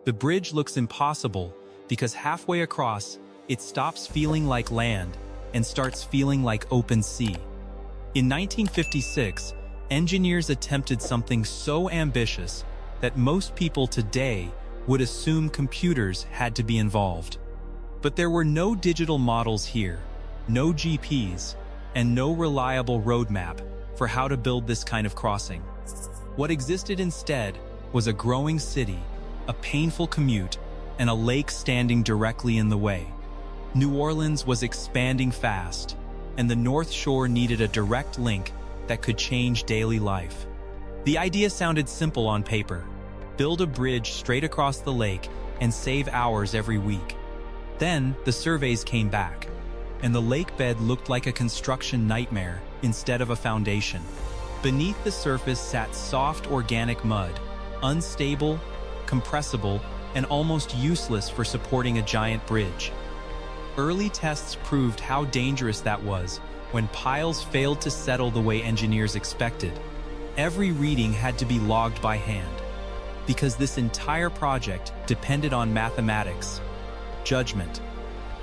The bridge looks impossible because halfway across, it stops feeling like land and starts feeling like open sea. In 1956, engineers attempted something so ambitious that most people today would assume computers had to be involved. But there were no digital models here, no GPS, and no reliable roadmap for how to build this kind of crossing. What existed instead was a growing city, a painful commute, and a lake standing directly in the way. New Orleans was expanding fast, and the North Shore needed a direct link that could change daily life. The idea sounded simple on paper. Build a bridge straight across the lake and save hours every week. Then the surveys came back, and the lake bed looked like a construction nightmare instead of a foundation. Beneath the surface sat soft organic mud, unstable, compressible, and almost useless for supporting a giant bridge. Early tests proved how dangerous that was when piles failed to settle the way engineers expected. Every reading had to be logged by hand, because this entire project depended on mathematics, judgment,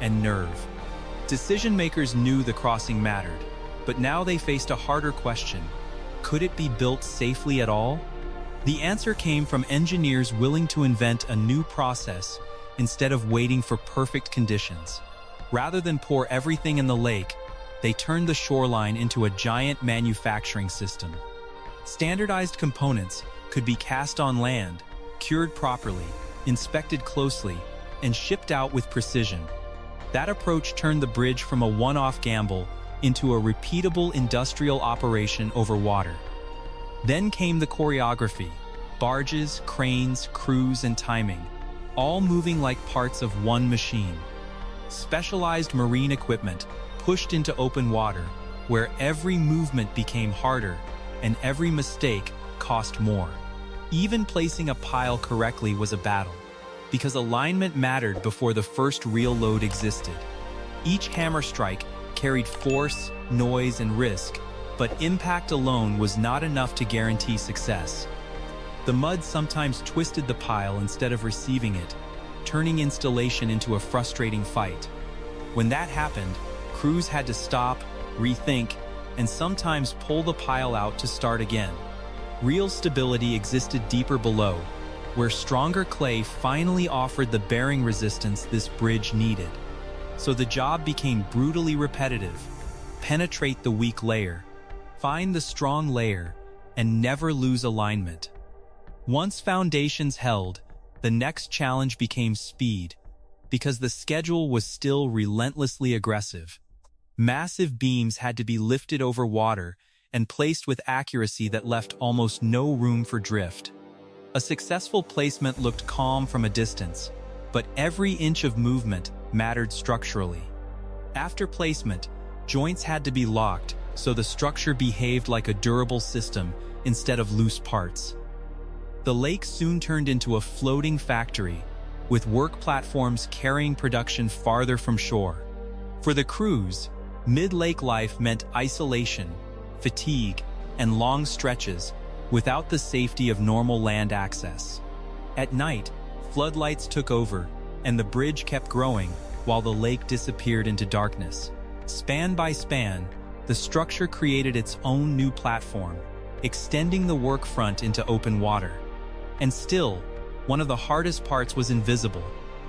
and nerve. Decision-makers knew the crossing mattered, but now they faced a harder question. Could it be built safely at all? The answer came from engineers willing to invent a new process instead of waiting for perfect conditions. Rather than pour everything in the lake, they turned the shoreline into a giant manufacturing system. Standardized components could be cast on land, cured properly, inspected closely, and shipped out with precision. That approach turned the bridge from a one-off gamble into a repeatable industrial operation over water. Then came the choreography: barges, cranes, crews, and timing, all moving like parts of one machine. Specialized marine equipment pushed into open water, where every movement became harder and every mistake cost more. Even placing a pile correctly was a battle, because alignment mattered before the first real load existed. Each hammer strike carried force, noise, and risk, but impact alone was not enough to guarantee success. The mud sometimes twisted the pile instead of receiving it, turning installation into a frustrating fight. When that happened, crews had to stop, rethink, and sometimes pull the pile out to start again. Real stability existed deeper below, where stronger clay finally offered the bearing resistance this bridge needed. So the job became brutally repetitive. Penetrate the weak layer, find the strong layer, and never lose alignment. Once foundations held, the next challenge became speed, because the schedule was still relentlessly aggressive. Massive beams had to be lifted over water and placed with accuracy that left almost no room for drift. A successful placement looked calm from a distance, but every inch of movement mattered structurally. After placement, joints had to be locked so the structure behaved like a durable system instead of loose parts. The lake soon turned into a floating factory, with work platforms carrying production farther from shore. For the crews, mid-lake life meant isolation, fatigue, and long stretches without the safety of normal land access. At night, floodlights took over, and the bridge kept growing while the lake disappeared into darkness. Span by span, the structure created its own new platform, extending the work front into open water. And still, one of the hardest parts was invisible.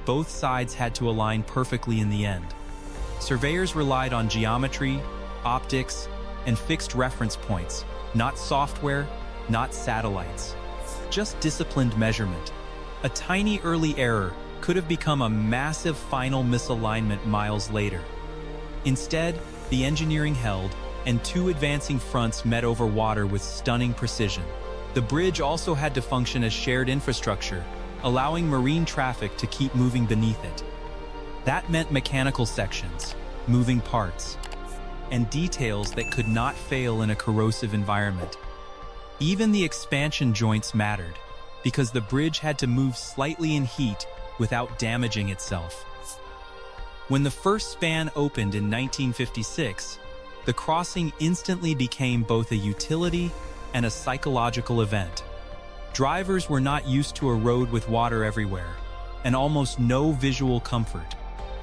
Both sides had to align perfectly in the end. Surveyors relied on geometry, optics, and fixed reference points, not software, not satellites. Just disciplined measurement. A tiny early error could have become a massive final misalignment miles later. Instead, the engineering held, and two advancing fronts met over water with stunning precision. The bridge also had to function as shared infrastructure, allowing marine traffic to keep moving beneath it. That meant mechanical sections, moving parts, and details that could not fail in a corrosive environment. Even the expansion joints mattered, because the bridge had to move slightly in heat without damaging itself. When the first span opened in 1956, the crossing instantly became both a utility and a psychological event. Drivers were not used to a road with water everywhere, and almost no visual comfort.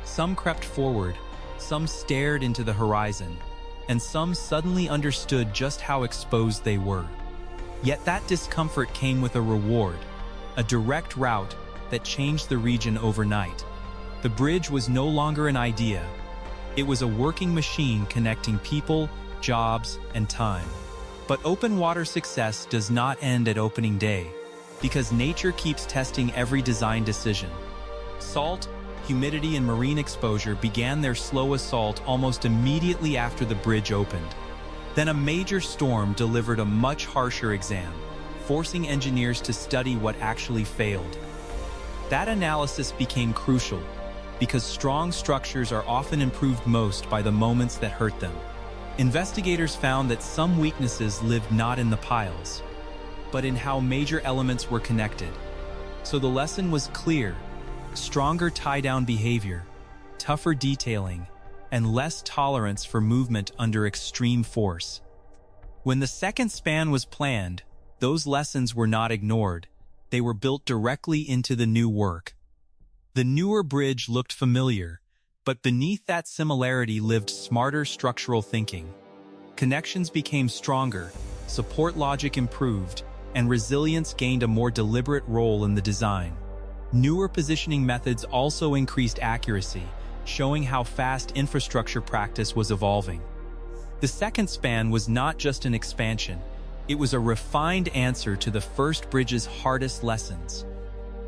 Some crept forward, some stared into the horizon, and some suddenly understood just how exposed they were. Yet that discomfort came with a reward, a direct route that changed the region overnight. The bridge was no longer an idea. It was a working machine connecting people, jobs, and time. But open water success does not end at opening day, because nature keeps testing every design decision. Salt, humidity, and marine exposure began their slow assault almost immediately after the bridge opened. Then a major storm delivered a much harsher exam, forcing engineers to study what actually failed. That analysis became crucial, because strong structures are often improved most by the moments that hurt them. Investigators found that some weaknesses lived not in the piles, but in how major elements were connected. So the lesson was clear: stronger tie-down behavior, tougher detailing, and less tolerance for movement under extreme force. When the second span was planned, those lessons were not ignored. They were built directly into the new work. The newer bridge looked familiar, but beneath that similarity lived smarter structural thinking. Connections became stronger, support logic improved, and resilience gained a more deliberate role in the design. Newer positioning methods also increased accuracy, showing how fast infrastructure practice was evolving. The second span was not just an expansion, it was a refined answer to the first bridge's hardest lessons.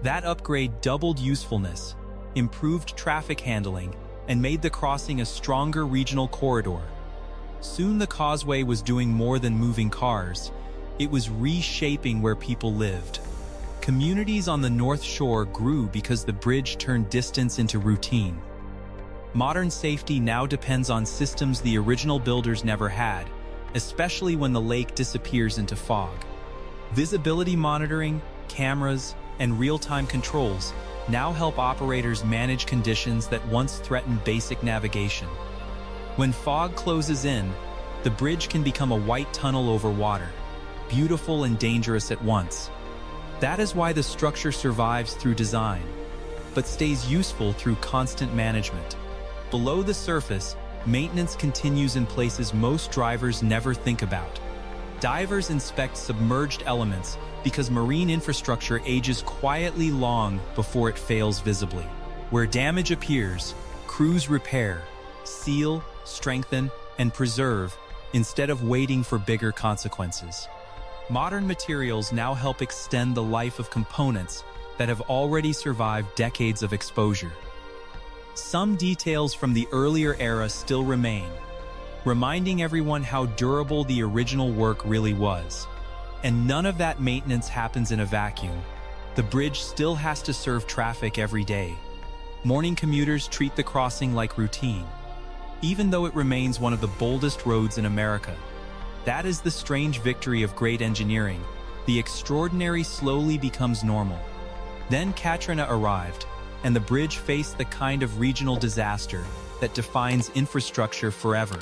That upgrade doubled usefulness, improved traffic handling, and made the crossing a stronger regional corridor. Soon the causeway was doing more than moving cars. It was reshaping where people lived. Communities on the North Shore grew because the bridge turned distance into routine. Modern safety now depends on systems the original builders never had, especially when the lake disappears into fog. Visibility monitoring, cameras, and real-time controls now help operators manage conditions that once threatened basic navigation. When fog closes in, the bridge can become a white tunnel over water, beautiful and dangerous at once. That is why the structure survives through design, but stays useful through constant management. Below the surface, maintenance continues in places most drivers never think about. Divers inspect submerged elements because marine infrastructure ages quietly long before it fails visibly. Where damage appears, crews repair, seal, strengthen, and preserve instead of waiting for bigger consequences. Modern materials now help extend the life of components that have already survived decades of exposure. Some details from the earlier era still remain, reminding everyone how durable the original work really was. And none of that maintenance happens in a vacuum. The bridge still has to serve traffic every day. Morning commuters treat the crossing like routine, even though it remains one of the boldest roads in America. That is the strange victory of great engineering. The extraordinary slowly becomes normal. Then Katrina arrived, and the bridge faced the kind of regional disaster that defines infrastructure forever.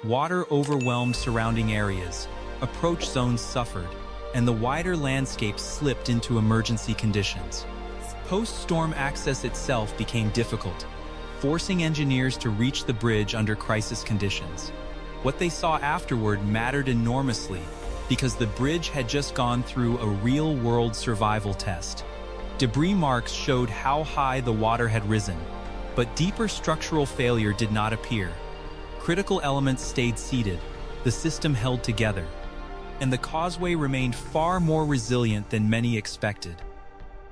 Water overwhelmed surrounding areas, approach zones suffered, and the wider landscape slipped into emergency conditions. Post-storm access itself became difficult, forcing engineers to reach the bridge under crisis conditions. What they saw afterward mattered enormously, because the bridge had just gone through a real-world survival test. Debris marks showed how high the water had risen, but deeper structural failure did not appear. Critical elements stayed seated, the system held together, and the causeway remained far more resilient than many expected.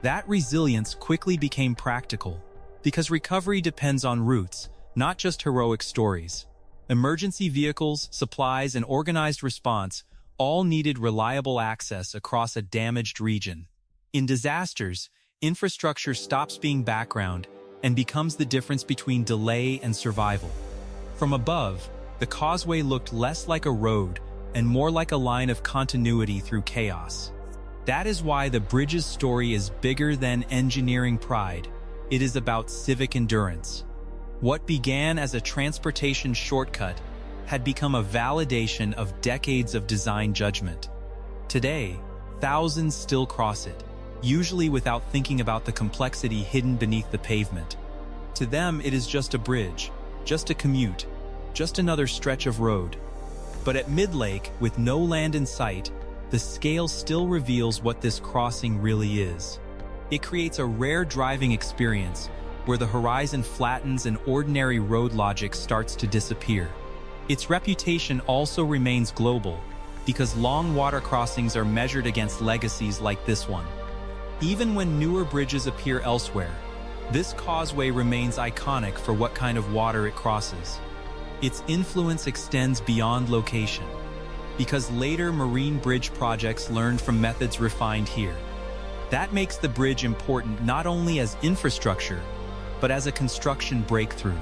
That resilience quickly became practical, because recovery depends on routes, not just heroic stories. Emergency vehicles, supplies, and organized response all needed reliable access across a damaged region. In disasters, infrastructure stops being background and becomes the difference between delay and survival. From above, the causeway looked less like a road and more like a line of continuity through chaos. That is why the bridge's story is bigger than engineering pride. It is about civic endurance. What began as a transportation shortcut had become a validation of decades of design judgment. Today, Thousands still cross it, usually without thinking about the complexity hidden beneath the pavement. To them, it is just a bridge, just a commute, just another stretch of road. But at mid-lake, with no land in sight, the scale still reveals what this crossing really is. It creates a rare driving experience where the horizon flattens and ordinary road logic starts to disappear. Its reputation also remains global, because long water crossings are measured against legacies like this one. Even when newer bridges appear elsewhere, this causeway remains iconic for what kind of water it crosses. Its influence extends beyond location, because later marine bridge projects learned from methods refined here. That makes the bridge important not only as infrastructure, but as a construction breakthrough.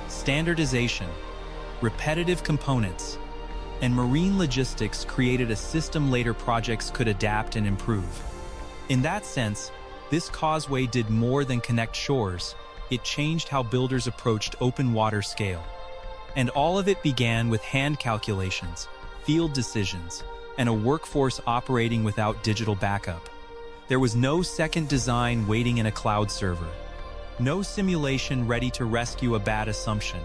Standardization, repetitive components, and marine logistics created a system later projects could adapt and improve. In that sense, this causeway did more than connect shores. It changed how builders approached open water scale. And all of it began with hand calculations, field decisions, and a workforce operating without digital backup. There was no second design waiting in a cloud server. No simulation ready to rescue a bad assumption.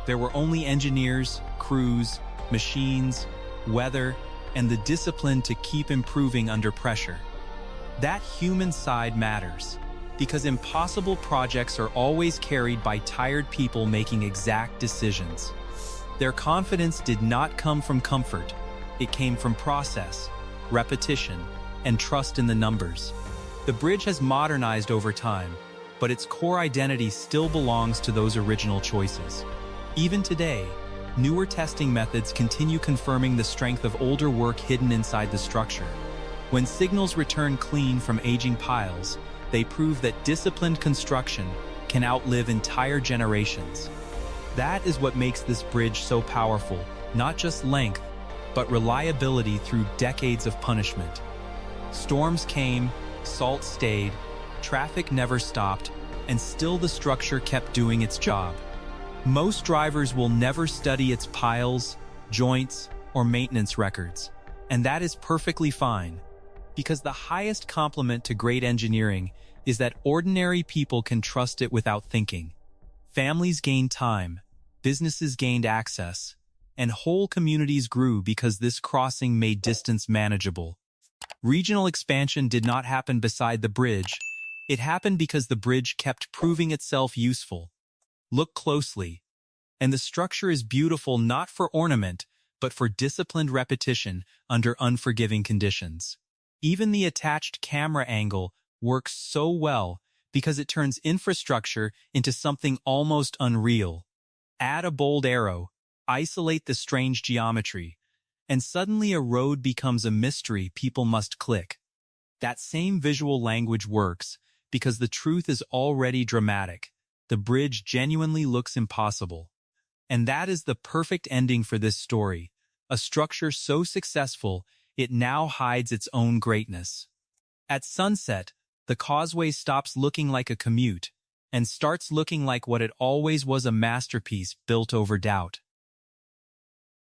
There were only engineers, crews, machines, weather, and the discipline to keep improving under pressure. That human side matters, because impossible projects are always carried by tired people making exact decisions. Their confidence did not come from comfort. It came from process, repetition, and trust in the numbers. The bridge has modernized over time, but its core identity still belongs to those original choices. Even today, newer testing methods continue confirming the strength of older work hidden inside the structure. When signals return clean from aging piles, they prove that disciplined construction can outlive entire generations. That is what makes this bridge so powerful, not just length, but reliability through decades of punishment. Storms came, salt stayed, traffic never stopped, and still the structure kept doing its job. Most drivers will never study its piles, joints, or maintenance records, and that is perfectly fine, because the highest compliment to great engineering is that ordinary people can trust it without thinking. Families gained time, businesses gained access, and whole communities grew because this crossing made distance manageable. Regional expansion did not happen beside the bridge. It happened because the bridge kept proving itself useful. Look closely, and the structure is beautiful not for ornament, but for disciplined repetition under unforgiving conditions. Even the attached camera angle works so well because it turns infrastructure into something almost unreal. Add a bold arrow, isolate the strange geometry, and suddenly a road becomes a mystery people must click. That same visual language works because the truth is already dramatic. The bridge genuinely looks impossible. And that is the perfect ending for this story, a structure so successful it now hides its own greatness. At sunset, the causeway stops looking like a commute and starts looking like what it always was, a masterpiece built over doubt.